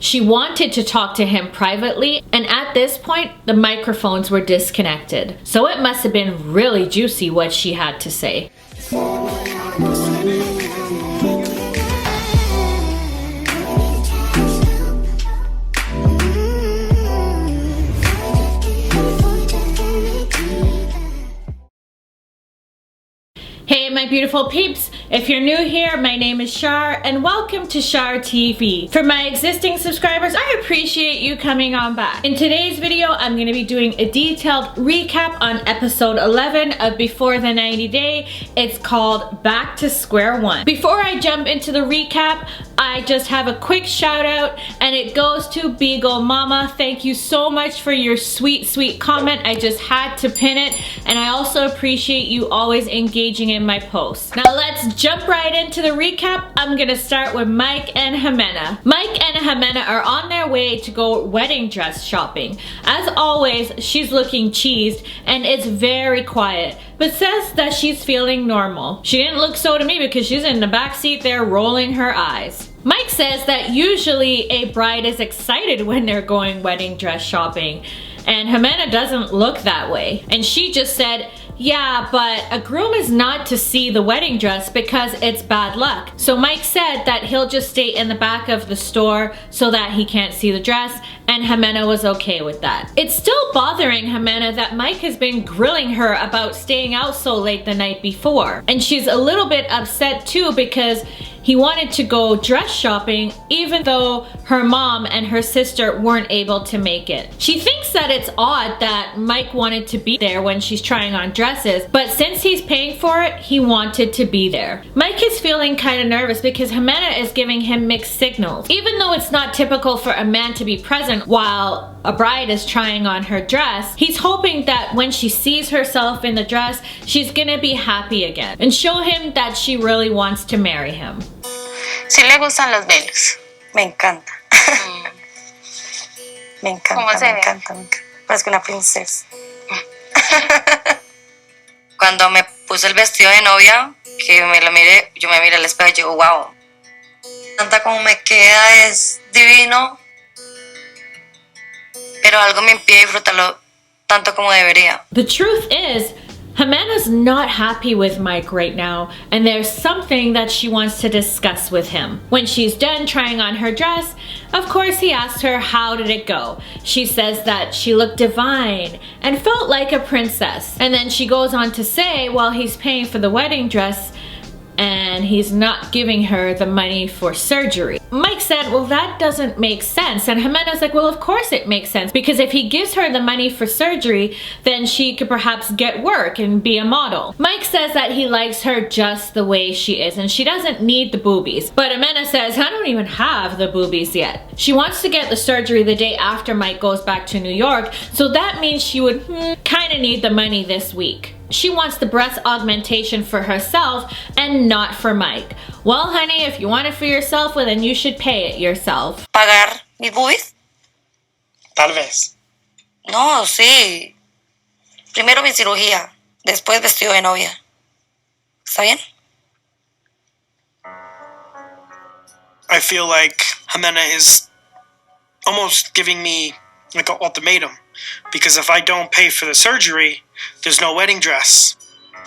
She wanted to talk to him privately, and at this point, the microphones were disconnected. So it must have been really juicy what she had to say. Hey my beautiful peeps, if you're new here, my name is Char and welcome to Char TV. For my existing subscribers, I appreciate you coming on back. In today's video, I'm going to be doing a detailed recap on episode 11 of Before the 90 Day. It's called Back to Square One. Before I jump into the recap, I just have a quick shout out and it goes to Beagle Mama. Thank you so much for your sweet comment. I just had to pin it, and I also appreciate you always engaging in my posts. Now let's jump right into the recap. I'm gonna start with Mike and Ximena. Mike and Ximena are on their way to go wedding dress shopping. As always, she's looking cheesed and it's very quiet, but says that she's feeling normal. She didn't look so to me because she's in the back seat there rolling her eyes. Mike says that usually a bride is excited when they're going wedding dress shopping, and Ximena doesn't look that way. And she just said, yeah, but a groom is not to see the wedding dress because it's bad luck. So Mike said that he'll just stay in the back of the store so that he can't see the dress, and Ximena was okay with that. It's still bothering Ximena that Mike has been grilling her about staying out so late the night before. And she's a little bit upset too because he wanted to go dress shopping even though her mom and her sister weren't able to make it. She thinks that it's odd that Mike wanted to be there when she's trying on dresses, but since he's paying for it, he wanted to be there. Mike is feeling kind of nervous because Ximena is giving him mixed signals. Even though it's not typical for a man to be present while a bride is trying on her dress, he's hoping that when she sees herself in the dress, she's gonna be happy again and show him that she really wants to marry him. Sí le gustan los velos. Me encanta. Me encanta, ¿Cómo se ve? me encanta, me encanta. Parezco una princesa. Cuando me puse el vestido de novia, que me lo miré, yo me miré al espejo y digo, wow. Tanta como me queda, es divino. Pero algo me impide disfrutarlo tanto como debería. The truth is, Ximena's not happy with Mike right now, and there's something that she wants to discuss with him. When she's done trying on her dress, of course he asks her how did it go. She says that she looked divine and felt like a princess. And then she goes on to say, well, he's paying for the wedding dress and he's not giving her the money for surgery. Mike said, well, that doesn't make sense. And Ximena's like, well, of course it makes sense, because if he gives her the money for surgery, then she could perhaps get work and be a model. Mike says that he likes her just the way she is and she doesn't need the boobies. But Ximena says, I don't even have the boobies yet. She wants to get the surgery the day after Mike goes back to New York, so that means she would kind of need the money this week. She wants the breast augmentation for herself and not for Mike. Well, honey, if you want it for yourself, well, then you should pay it yourself. ¿Pagar mis boobies? Tal vez. No, sí. Primero mi cirugía, después vestido de novia. ¿Está bien? I feel like Ximena is almost giving me like an ultimatum, because if I don't pay for the surgery, there's no wedding dress.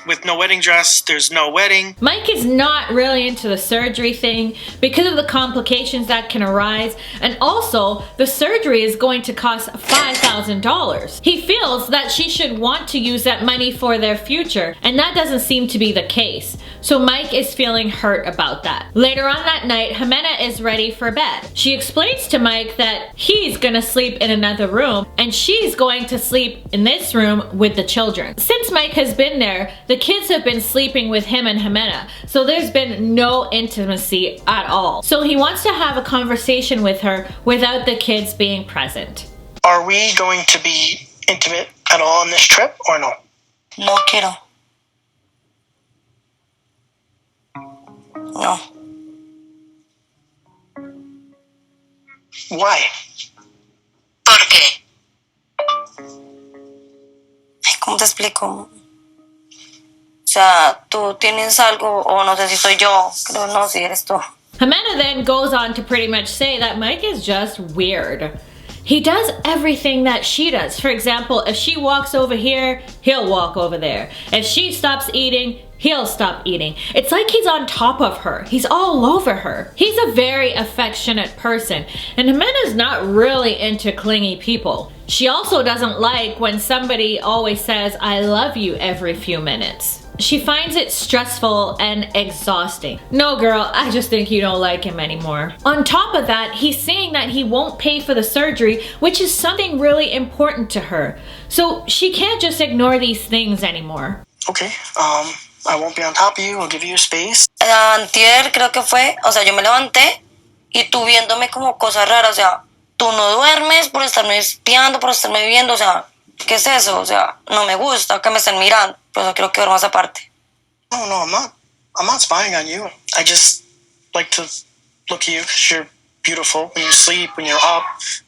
With no wedding dress, there's no wedding. Mike is not really into the surgery thing because of the complications that can arise, and also the surgery is going to cost $5,000. He feels that she should want to use that money for their future, and that doesn't seem to be the case. So Mike is feeling hurt about that. Later on that night, Ximena is ready for bed. She explains to Mike that he's gonna sleep in another room and she's going to sleep in this room with the children. Since Mike has been there, the kids have been sleeping with him and Ximena, so there's been no intimacy at all. So he wants to have a conversation with her without the kids being present. Are we going to be intimate at all on this trip or no? No quiero. No. Why? ¿Por qué? Ay, ¿cómo te explico? O sea, tú tienes algo, o no sé si soy yo, creo no, si eres tú. Ximena then goes on to pretty much say that Mike is just weird. He does everything that she does. For example, if she walks over here, he'll walk over there. If she stops eating, he'll stop eating. It's like he's on top of her. He's all over her. He's a very affectionate person, and Ximena's not really into clingy people. She also doesn't like when somebody always says, "I love you" every few minutes. She finds it stressful and exhausting. No girl, I just think you don't like him anymore. On top of that, he's saying that he won't pay for the surgery, which is something really important to her. So she can't just ignore these things anymore. Okay, I won't be on top of you. I'll give you your space. Antier creo que fue, o sea, yo me levanté y tú viéndome como cosas raras, o sea, tú no duermes por estarme espiando, por estarme viendo, o sea, ¿qué es eso? O sea, no me gusta que me estén mirando, por eso quiero que duermas aparte. No, I'm not spying on you. I just like to look at you because you're beautiful when you sleep, when you're up,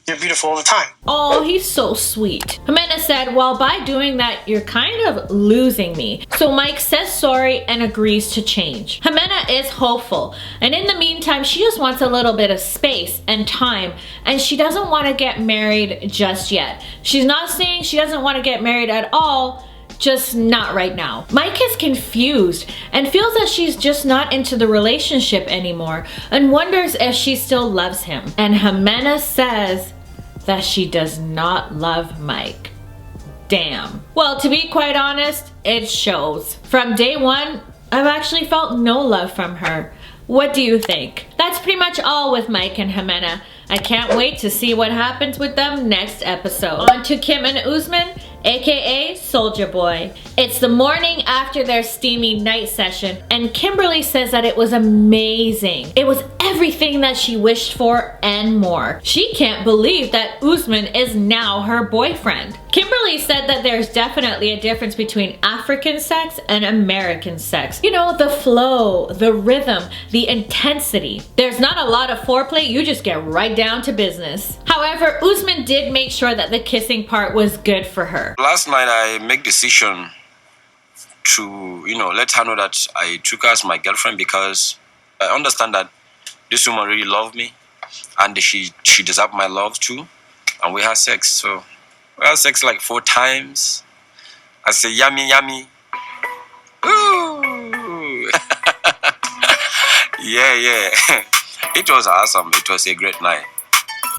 you're beautiful all the time. Oh, he's so sweet. Ximena said, well, by doing that, you're kind of losing me. So Mike says sorry and agrees to change. Ximena is hopeful, and in the meantime, she just wants a little bit of space and time, and she doesn't want to get married just yet. She's not saying she doesn't want to get married at all, just not right now. Mike is confused and feels that she's just not into the relationship anymore and wonders if she still loves him. And Ximena says that she does not love Mike. Damn. Well, to be quite honest, it shows. From day one, I've actually felt no love from her. What do you think? That's pretty much all with Mike and Ximena. I can't wait to see what happens with them next episode. On to Kim and Usman, aka Soldier Boy. It's the morning after their steamy night session, and Kimberly says that it was amazing. It was everything that she wished for and more. She can't believe that Usman is now her boyfriend. Kimberly said that there's definitely a difference between African sex and American sex. You know, the flow, the rhythm, the intensity. There's not a lot of foreplay, you just get right down to business. However, Usman did make sure that the kissing part was good for her. Last night I made decision to, let her know that I took her as my girlfriend because I understand that this woman really loved me and she deserved my love too. And we had sex, so we had sex like 4 times. I say yummy, yummy. Ooh. Yeah. It was awesome. It was a great night.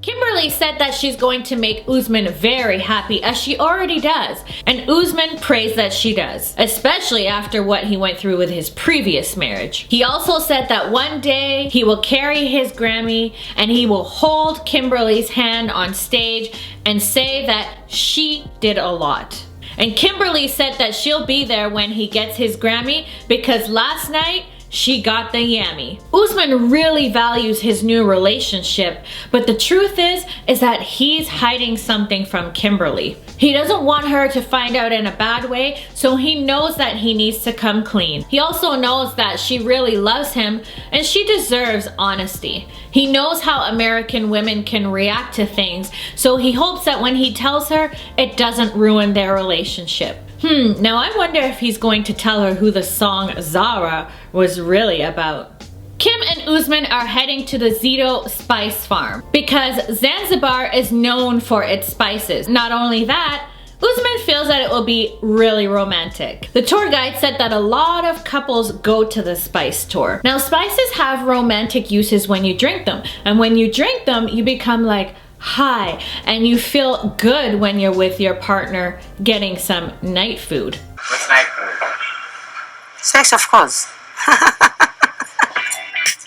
Kimberly said that she's going to make Usman very happy, as she already does, and Usman prays that she does, especially after what he went through with his previous marriage. He also said that one day he will carry his Grammy and he will hold Kimberly's hand on stage and say that she did a lot. And Kimberly said that she'll be there when he gets his Grammy because last night she got the yammy. Usman really values his new relationship, but the truth is that he's hiding something from Kimberly. He doesn't want her to find out in a bad way, so he knows that he needs to come clean. He also knows that she really loves him and she deserves honesty. He knows how American women can react to things, so he hopes that when he tells her, it doesn't ruin their relationship. Now I wonder if he's going to tell her who the song Zara was really about. Kim and Usman are heading to the Zito Spice Farm because Zanzibar is known for its spices. Not only that, Usman feels that it will be really romantic. The tour guide said that a lot of couples go to the spice tour. Now spices have romantic uses when you drink them, and when you drink them you become like high and you feel good when you're with your partner getting some night food. What's night food? Sex, of course.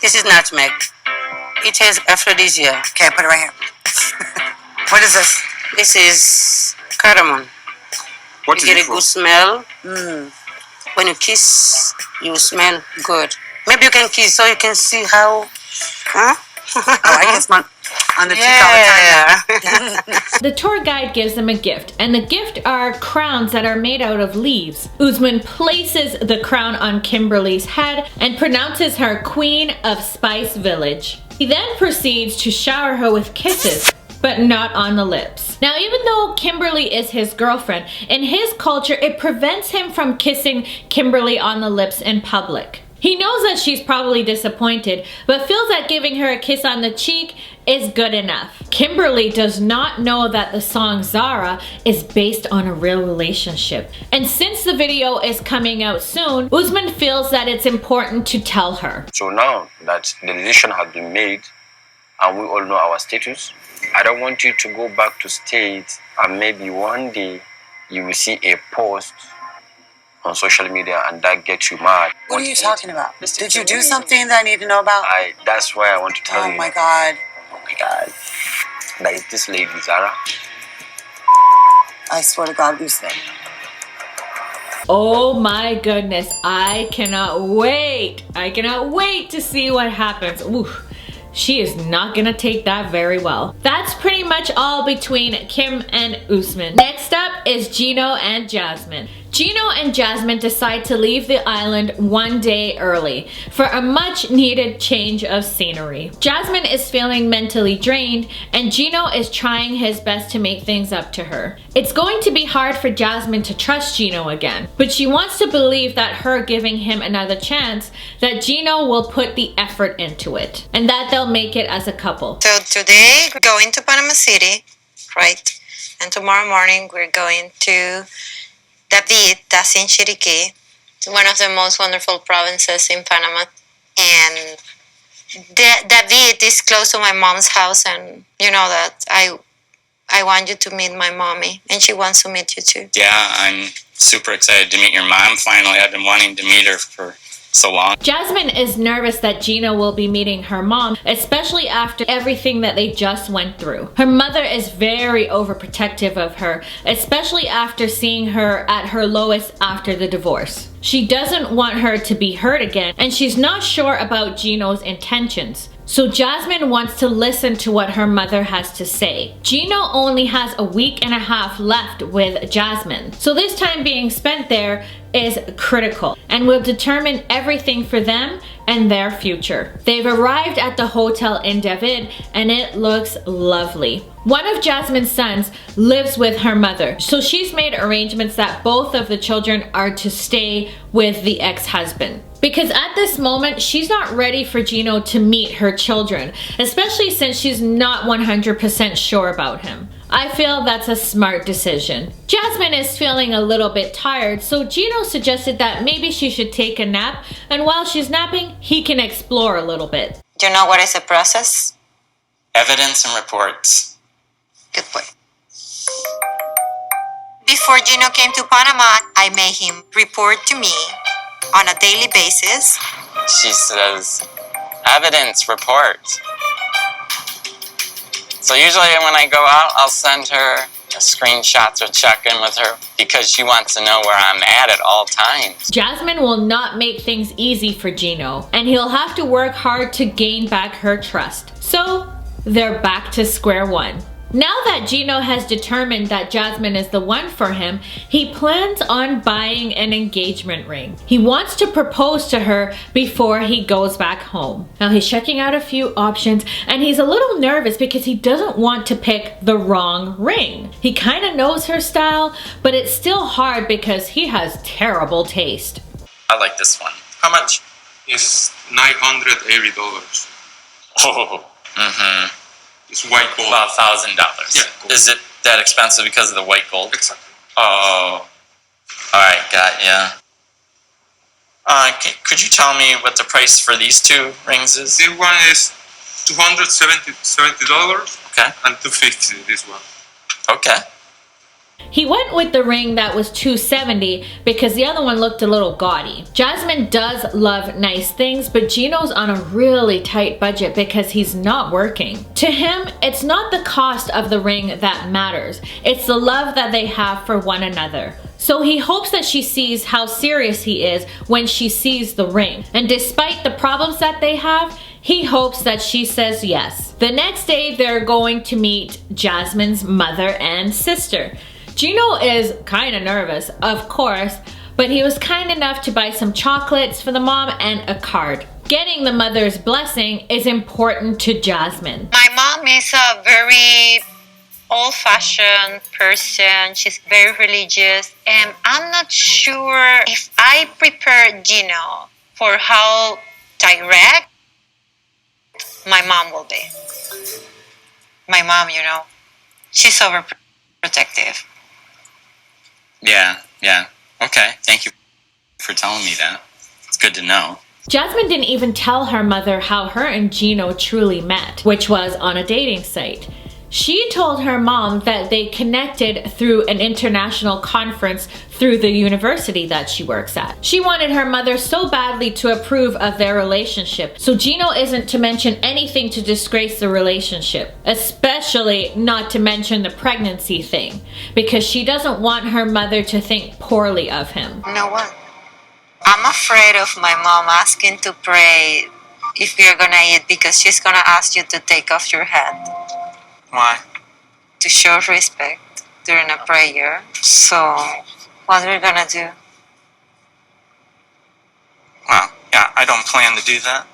This is nutmeg. It has aphrodisiac. Okay, put it right here. What is this? This is cardamom. What You is get it a for? good smell. When you kiss, you smell good. Maybe you can kiss so you can see how. Huh? Oh, I kiss my on the cheek all the time. Yeah. The tour guide gives them a gift, and the gift are crowns that are made out of leaves. Usman places the crown on Kimberly's head and pronounces her Queen of Spice Village. He then proceeds to shower her with kisses, but not on the lips. Now, even though Kimberly is his girlfriend, in his culture it prevents him from kissing Kimberly on the lips in public. He knows that she's probably disappointed, but feels that giving her a kiss on the cheek is good enough. Kimberly does not know that the song Zara is based on a real relationship. And since the video is coming out soon, Usman feels that it's important to tell her. So now that the decision has been made and we all know our status, I don't want you to go back to States and maybe one day you will see a post on social media and that gets you mad. What are you talking about? Did you do something that I need to know about? That's why I want to tell you. Oh my God. Oh my God. That is this lady, Zara. I swear to God, Usman. Oh my goodness, I cannot wait. I cannot wait to see what happens. Ooh. She is not gonna take that very well. That's pretty much all between Kim and Usman. Next up is Gino and Jasmine. Gino and Jasmine decide to leave the island one day early for a much needed change of scenery. Jasmine is feeling mentally drained and Gino is trying his best to make things up to her. It's going to be hard for Jasmine to trust Gino again, but she wants to believe that her giving him another chance, that Gino will put the effort into it and that they'll make it as a couple. So today we're going to Panama City, right? And tomorrow morning we're going to David, that's in Chiriquí, one of the most wonderful provinces in Panama. And David is close to my mom's house, and you know that I want you to meet my mommy, and she wants to meet you too. Yeah, I'm super excited to meet your mom finally. I've been wanting to meet her for so long. Jasmine is nervous that Gino will be meeting her mom, especially after everything that they just went through. Her mother is very overprotective of her, especially after seeing her at her lowest after the divorce. She doesn't want her to be hurt again, and she's not sure about Gino's intentions. So Jasmine wants to listen to what her mother has to say. Gino only has a week and a half left with Jasmine, so this time being spent there is critical and will determine everything for them and their future. They've arrived at the hotel in David and it looks lovely. One of Jasmine's sons lives with her mother, so she's made arrangements that both of the children are to stay with the ex-husband. Because at this moment, she's not ready for Gino to meet her children, especially since she's not 100% sure about him. I feel that's a smart decision. Jasmine is feeling a little bit tired, so Gino suggested that maybe she should take a nap, and while she's napping, he can explore a little bit. You know what is the process? Evidence and reports. Good boy. Before Gino came to Panama, I made him report to me on a daily basis. She says, evidence, report. So usually when I go out, I'll send her a screenshot or check in with her because she wants to know where I'm at all times. Jasmine will not make things easy for Gino, and he'll have to work hard to gain back her trust. So they're back to square one. Now that Gino has determined that Jasmine is the one for him, he plans on buying an engagement ring. He wants to propose to her before he goes back home. Now he's checking out a few options and he's a little nervous because he doesn't want to pick the wrong ring. He kind of knows her style, but it's still hard because he has terrible taste. I like this one. How much? It's $980. Oh, mm-hmm. It's white gold. About $1,000. Yeah, gold. Is it that expensive because of the white gold? Exactly. Oh, all right, got ya. Could you tell me what the price for these two rings is? This one is $270, Okay. and $250 this one. Okay. He went with the ring that was $270 because the other one looked a little gaudy. Jasmine does love nice things, but Gino's on a really tight budget because he's not working. To him, it's not the cost of the ring that matters. It's the love that they have for one another. So he hopes that she sees how serious he is when she sees the ring. And despite the problems that they have, he hopes that she says yes. The next day, they're going to meet Jasmine's mother and sister. Gino is kind of nervous, of course, but he was kind enough to buy some chocolates for the mom and a card. Getting the mother's blessing is important to Jasmine. My mom is a very old-fashioned person. She's very religious, and I'm not sure if I prepare Gino for how direct my mom will be. My mom, you know, she's overprotective. Yeah. Okay, thank you for telling me that. It's good to know. Jasmine didn't even tell her mother how her and Gino truly met, which was on a dating site. She told her mom that they connected through an international conference through the university that she works at. She wanted her mother so badly to approve of their relationship, so Gino isn't to mention anything to disgrace the relationship, especially not to mention the pregnancy thing, because she doesn't want her mother to think poorly of him. You know what? I'm afraid of my mom asking to pray if you're gonna eat, because she's gonna ask you to take off your hat. Why? To show respect during a prayer. So, what are we gonna do? Well, yeah, I don't plan to do that.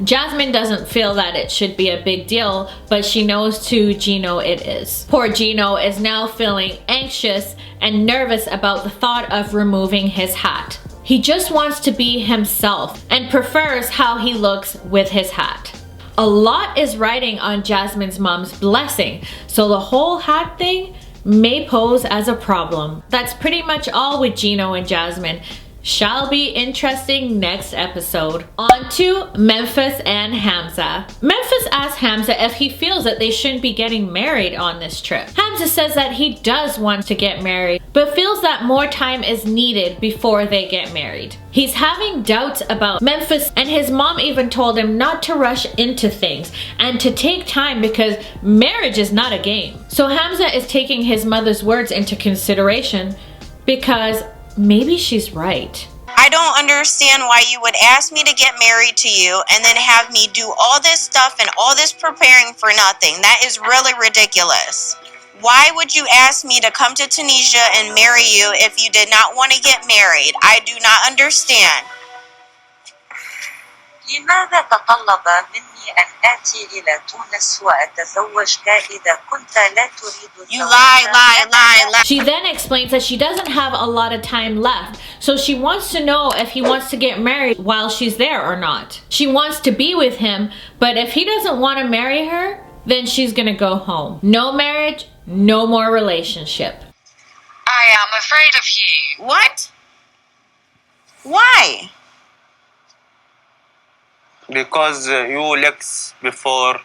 Jasmine doesn't feel that it should be a big deal, but she knows to Gino it is. Poor Gino is now feeling anxious and nervous about the thought of removing his hat. He just wants to be himself and prefers how he looks with his hat. A lot is riding on Jasmine's mom's blessing, so the whole hat thing may pose as a problem. That's pretty much all with Gino and Jasmine. Shall be interesting next episode. On to Memphis and Hamza. Memphis asks Hamza if he feels that they shouldn't be getting married on this trip. Hamza says that he does want to get married, but feels that more time is needed before they get married. He's having doubts about Memphis, and his mom even told him not to rush into things and to take time because marriage is not a game. So Hamza is taking his mother's words into consideration because maybe she's right. I don't understand why you would ask me to get married to you and then have me do all this stuff and all this preparing for nothing. That is really ridiculous. Why would you ask me to come to Tunisia and marry you if you did not want to get married? I do not understand. لماذا تطلب مني أن آتي إلى تونس وأتزوجك إذا كنت لا تريد You lie. She then explains that she doesn't have a lot of time left, so she wants to know if he wants to get married while she's there or not. She wants to be with him, but if he doesn't want to marry her, then she's gonna go home. No marriage, no more relationship. I am afraid of you. What? Why? Because you X before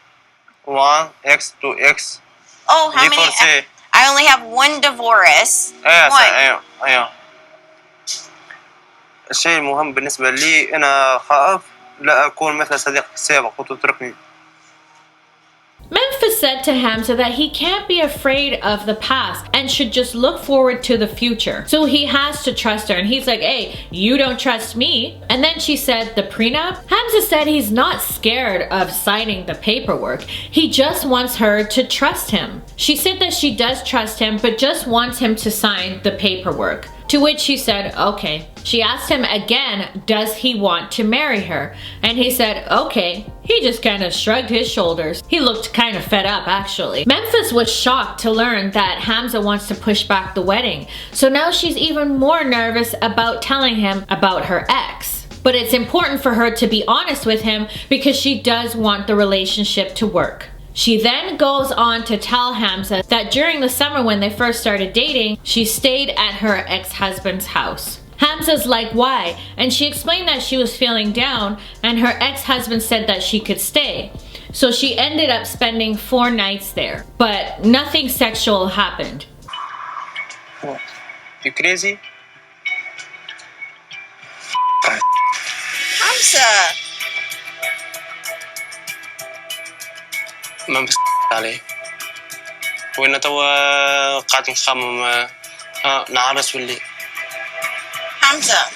1, X to X. Oh, how many? Say, I only have one divorce. ايوه ايوه. الشيء المهم بالنسبة لي أنا خاف لا أكون مثل صديقك السابق وتتركني. Memphis said to Hamza that he can't be afraid of the past and should just look forward to the future. So he has to trust her, and he's like, hey, you don't trust me. And then she said, the prenup? Hamza said he's not scared of signing the paperwork. He just wants her to trust him. She said that she does trust him, but just wants him to sign the paperwork. To which he said, okay. She asked him again, does he want to marry her? And he said, okay. He just kind of shrugged his shoulders. He looked kind of fed up, actually. Memphis was shocked to learn that Hamza wants to push back the wedding. So now she's even more nervous about telling him about her ex. But it's important for her to be honest with him because she does want the relationship to work. She then goes on to tell Hamza that during the summer when they first started dating, she stayed at her ex-husband's house. Hamza's like, why? And she explained that she was feeling down and her ex-husband said that she could stay. So she ended up spending 4 nights there, but nothing sexual happened. What? You crazy? Hamza. ما عليه وإن توا قاعد نخمم نعرس واللي Hamza.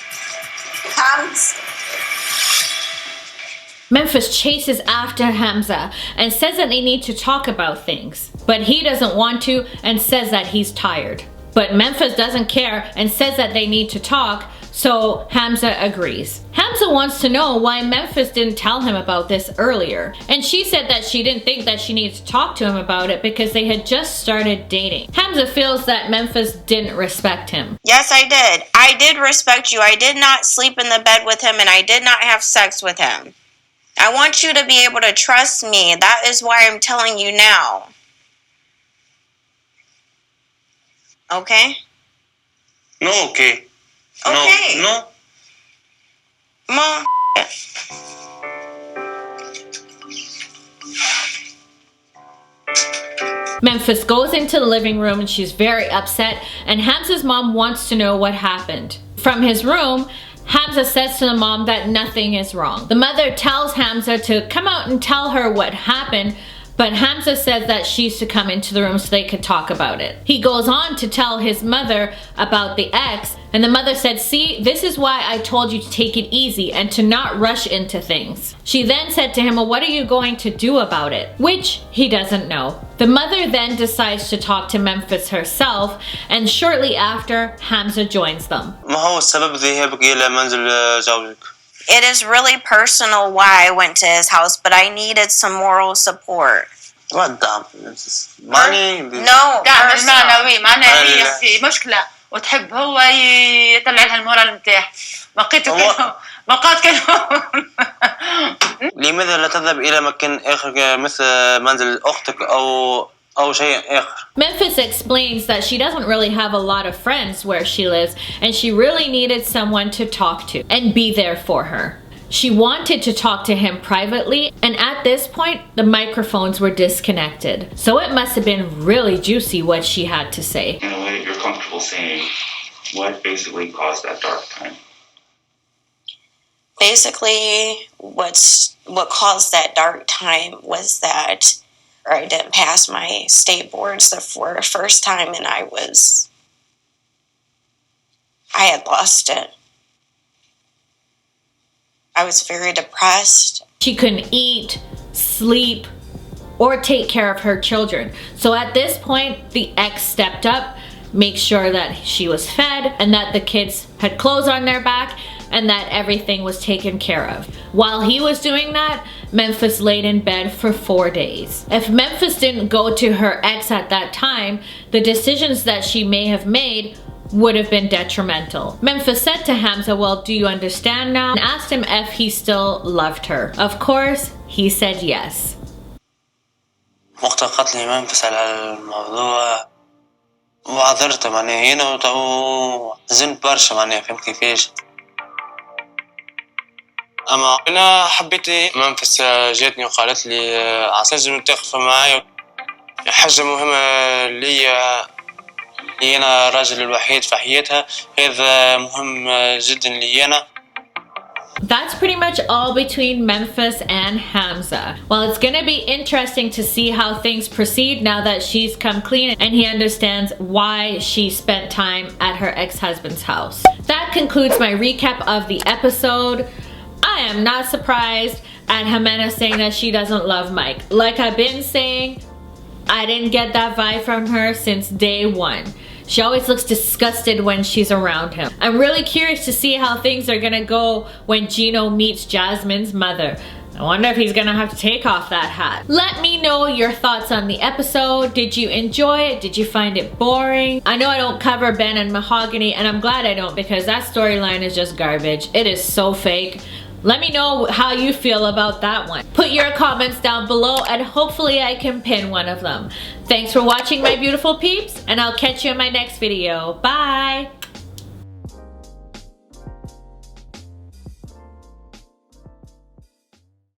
Memphis chases after Hamza and says that they need to talk about things, but he doesn't want to and says that he's tired. But Memphis doesn't care and says that they need to talk, So Hamza agrees. Hamza wants to know why Memphis didn't tell him about this earlier. And she said that she didn't think that she needed to talk to him about it because they had just started dating. Hamza feels that Memphis didn't respect him. Yes, I did. I did respect you. I did not sleep in the bed with him and I did not have sex with him. I want you to be able to trust me. That is why I'm telling you now. Okay? No, okay. Okay. No. Mom. Memphis goes into the living room and she's very upset, and Hamza's mom wants to know what happened. From his room, Hamza says to the mom that nothing is wrong. The mother tells Hamza to come out and tell her what happened, but Hamza says that she's to come into the room so they could talk about it. He goes on to tell his mother about the ex, and the mother said, see, this is why I told you to take it easy and to not rush into things. She then said to him, well, what are you going to do about it? Which he doesn't know. The mother then decides to talk to Memphis herself, and shortly after, Hamza joins them. ما هو سبب ذهابك إلى منزل زوجك؟ It is really personal why I went to his house, but I needed some moral support. What the? Money? No, دعم personal. المعنوي معناها هي في مشكلة وتحب هو يطلع لها المورال نتاعها. ما قات كلهم. لماذا لا تذهب إلى مكان آخر مثل منزل أختك أو شيء آخر؟ Memphis explains that she doesn't really have a lot of friends where she lives, and she really needed someone to talk to and be there for her. She wanted to talk to him privately, and at this point, the microphones were disconnected. So it must have been really juicy what she had to say. In a way that you're comfortable saying, what basically caused that dark time? Basically, what caused that dark time was that I didn't pass my state boards for the first time, and I had lost it. I was very depressed. She couldn't eat, sleep, or take care of her children. So at this point, the ex stepped up, make sure that she was fed and that the kids had clothes on their back and that everything was taken care of. While he was doing that, Memphis laid in bed for 4 days. If Memphis didn't go to her ex at that time, the decisions that she may have made would have been detrimental. Memphis said to Hamza, well, do you understand now? And asked him if he still loved her. Of course, he said yes. وقت قتلي منفس على الموضوع وعذرته معناها هنا وزنت برشا معناها فهمت كيفاش. أما أنا حبيت منفس جاتني وقالت لي عساجم تاخذ معايا حاجة مهمة ليا. أنا راجل الوحيد في حياتها هذا مهم جدا لي أنا. That's pretty much all between Memphis and Hamza. Well, it's gonna be interesting to see how things proceed now that she's come clean and he understands why she spent time at her ex-husband's house. That concludes my recap of the episode. I am not surprised at Ximena saying that she doesn't love Mike. Like I've been saying, I didn't get that vibe from her since day one. She always looks disgusted when she's around him. I'm really curious to see how things are gonna go when Gino meets Jasmine's mother. I wonder if he's gonna have to take off that hat. Let me know your thoughts on the episode. Did you enjoy it? Did you find it boring? I know I don't cover Ben and Mahogany, and I'm glad I don't because that storyline is just garbage. It is so fake. Let me know how you feel about that one. Put your comments down below and hopefully I can pin one of them. Thanks for watching, my beautiful peeps, and I'll catch you in my next video. Bye!